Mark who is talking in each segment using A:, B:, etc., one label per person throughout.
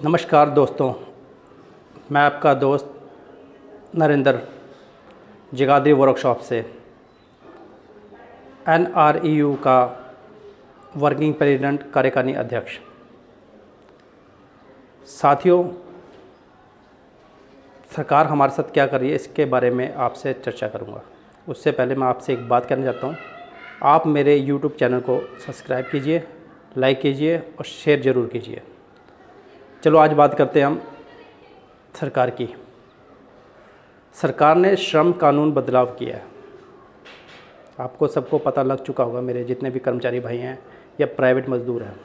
A: नमस्कार दोस्तों, मैं आपका दोस्त नरेंद्र जगाधरी वर्कशॉप से NREU का वर्किंग प्रेसिडेंट कार्यकारिणी अध्यक्ष। साथियों, सरकार हमारे साथ क्या कर रही है इसके बारे में आपसे चर्चा करूंगा। उससे पहले मैं आपसे एक बात कहना चाहता हूं, आप मेरे YouTube चैनल को सब्सक्राइब कीजिए, लाइक कीजिए और शेयर ज़रूर कीजिए। चलो आज बात करते हैं हम सरकार की। सरकार ने श्रम कानून बदलाव किया है। आपको सबको पता लग चुका होगा, मेरे जितने भी कर्मचारी भाई हैं या प्राइवेट मजदूर हैं।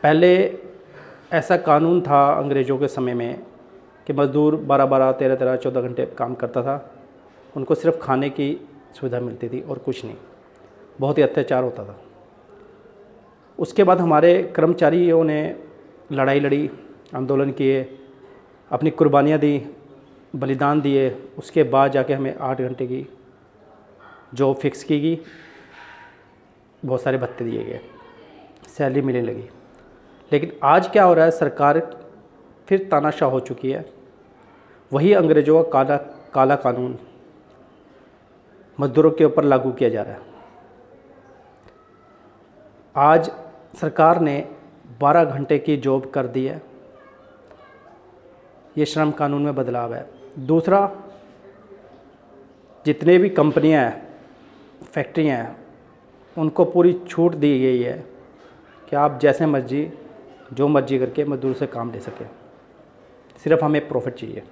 A: पहले ऐसा कानून था अंग्रेज़ों के समय में कि मज़दूर 12-12, 13-13, 14 घंटे काम करता था। उनको सिर्फ खाने की सुविधा मिलती थी और कुछ नहीं। बहुत ही अत्याचार होता था। उसके बाद हमारे कर्मचारियों ने लड़ाई लड़ी, आंदोलन किए, अपनी कुर्बानियाँ दी, बलिदान दिए। उसके बाद जाके हमें 8 घंटे की जॉब फिक्स की गई, बहुत सारे भत्ते दिए गए, सैलरी मिलने लगी। लेकिन आज क्या हो रहा है, सरकार फिर तानाशाह हो चुकी है। वही अंग्रेज़ों का काला कानून मज़दूरों के ऊपर लागू किया जा रहा है। आज सरकार ने 12 घंटे की जॉब कर दी है। ये श्रम कानून में बदलाव है। दूसरा, जितने भी कंपनियां हैं, फैक्ट्रियां हैं, उनको पूरी छूट दी गई है कि आप जैसे मर्जी जो मर्जी करके मजदूर से काम ले सकें, सिर्फ हमें प्रॉफिट चाहिए।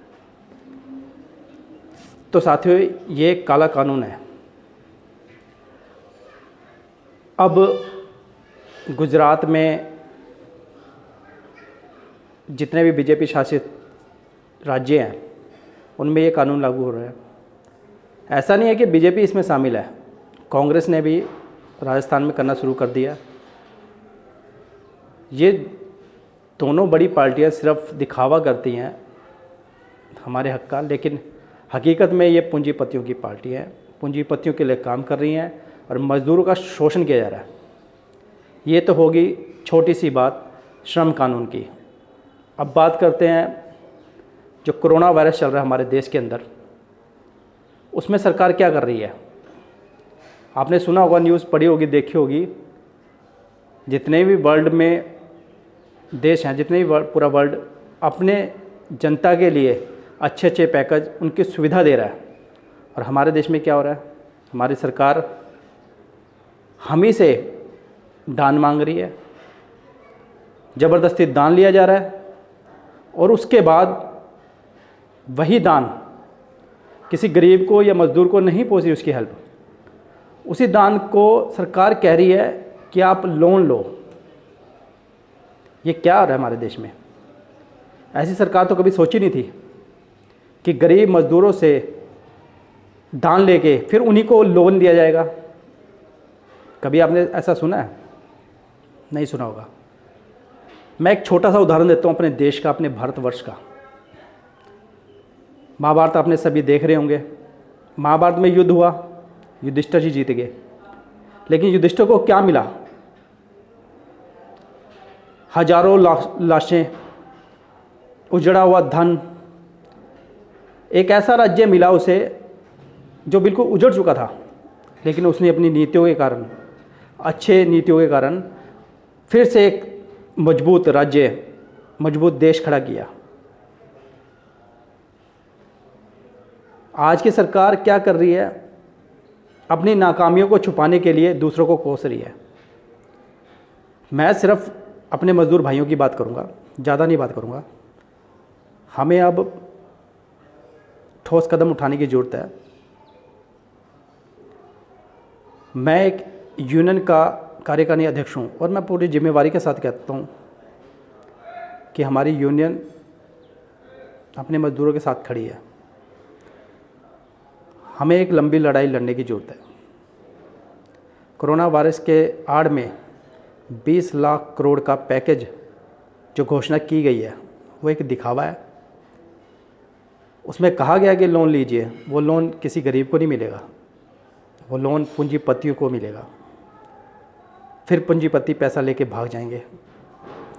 A: तो साथियों, ये काला कानून है। अब गुजरात में जितने भी बीजेपी शासित राज्य हैं उनमें ये कानून लागू हो रहा है। ऐसा नहीं है कि बीजेपी इसमें शामिल है, कांग्रेस ने भी राजस्थान में करना शुरू कर दिया। ये दोनों बड़ी पार्टियां सिर्फ दिखावा करती हैं हमारे हक का, लेकिन हकीकत में ये पूंजीपतियों की पार्टी है, पूंजीपतियों के लिए काम कर रही हैं और मज़दूरों का शोषण किया जा रहा है। ये तो होगी छोटी सी बात श्रम कानून की। अब बात करते हैं जो कोरोना वायरस चल रहा है हमारे देश के अंदर, उसमें सरकार क्या कर रही है। आपने सुना होगा, न्यूज़ पढ़ी होगी, देखी होगी। जितने भी वर्ल्ड में देश हैं, जितने भी पूरा वर्ल्ड अपने जनता के लिए अच्छे अच्छे पैकेज, उनकी सुविधा दे रहा है। और हमारे देश में क्या हो रहा है, हमारी सरकार हम ही से दान मांग रही है, ज़बरदस्ती दान लिया जा रहा है और उसके बाद वही दान किसी गरीब को या मज़दूर को नहीं पहुंची उसकी हेल्प। उसी दान को सरकार कह रही है कि आप लोन लो। ये क्या हो रहा है हमारे देश में? ऐसी सरकार तो कभी सोची नहीं थी कि गरीब मज़दूरों से दान लेके फिर उन्हीं को लोन दिया जाएगा। कभी आपने ऐसा सुना है? नहीं सुना होगा। मैं एक छोटा सा उदाहरण देता हूँ अपने देश का, अपने भारतवर्ष का। महाभारत आपने सभी देख रहे होंगे। महाभारत में युद्ध हुआ, युधिष्ठिर जी जीत गए, लेकिन युधिष्ठिर को क्या मिला? हजारों लाशें, उजड़ा हुआ धन, एक ऐसा राज्य मिला उसे जो बिल्कुल उजड़ चुका था। लेकिन उसने अपनी नीतियों के कारण, अच्छे नीतियों के कारण फिर से एक मजबूत राज्य, मजबूत देश खड़ा किया। आज की सरकार क्या कर रही है? अपनी नाकामियों को छुपाने के लिए दूसरों को कोस रही है। मैं सिर्फ अपने मजदूर भाइयों की बात करूंगा, ज़्यादा नहीं बात करूंगा। हमें अब ठोस कदम उठाने की ज़रूरत है। मैं एक यूनियन का कार्यकारिणी अध्यक्ष हूँ और मैं पूरी जिम्मेवारी के साथ कहता हूँ कि हमारी यूनियन अपने मजदूरों के साथ खड़ी है। हमें एक लंबी लड़ाई लड़ने की ज़रूरत है। कोरोना वायरस के आड़ में 20 लाख करोड़ का पैकेज जो घोषणा की गई है वो एक दिखावा है। उसमें कहा गया कि लोन लीजिए, वो लोन किसी गरीब को नहीं मिलेगा, वो लोन पूंजीपतियों को मिलेगा। फिर पूंजीपति पैसा लेके भाग जाएंगे,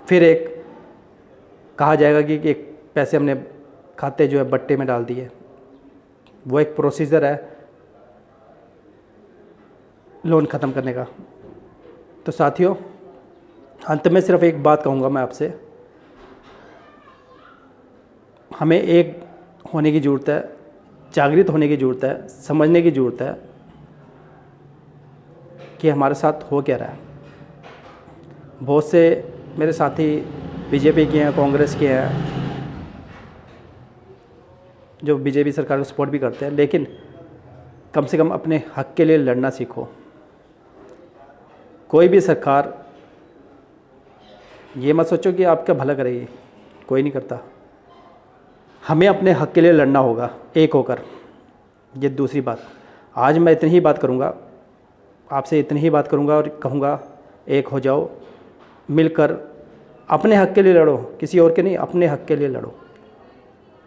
A: फिर एक कहा जाएगा कि एक पैसे हमने खाते जो है बट्टे में डाल दिए। वो एक प्रोसीजर है लोन ख़त्म करने का। तो साथियों, अंत में सिर्फ एक बात कहूँगा मैं आपसे, हमें एक होने की ज़रूरत है, जागृत होने की ज़रूरत है, समझने की ज़रूरत है कि हमारे साथ हो क्या रहा है। बहुत से मेरे साथी बीजेपी के हैं, कांग्रेस के हैं, जो बीजेपी सरकार को सपोर्ट भी करते हैं, लेकिन कम से कम अपने हक के लिए लड़ना सीखो। कोई भी सरकार ये मत सोचो कि आपका भला करेगी, कोई नहीं करता। हमें अपने हक के लिए लड़ना होगा एक होकर। ये दूसरी बात, आज मैं इतनी ही बात करूँगा, आपसे इतनी ही बात करूँगा और कहूँगा एक हो जाओ, मिलकर अपने हक के लिए लड़ो, किसी और के नहीं, अपने हक के लिए लड़ो।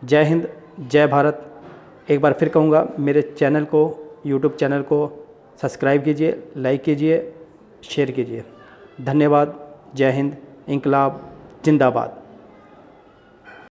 A: जय हिंद, जय भारत। एक बार फिर कहूँगा, मेरे चैनल को, यूट्यूब चैनल को सब्सक्राइब कीजिए, लाइक कीजिए, शेयर कीजिए। धन्यवाद। जय हिंद। इंकलाब जिंदाबाद।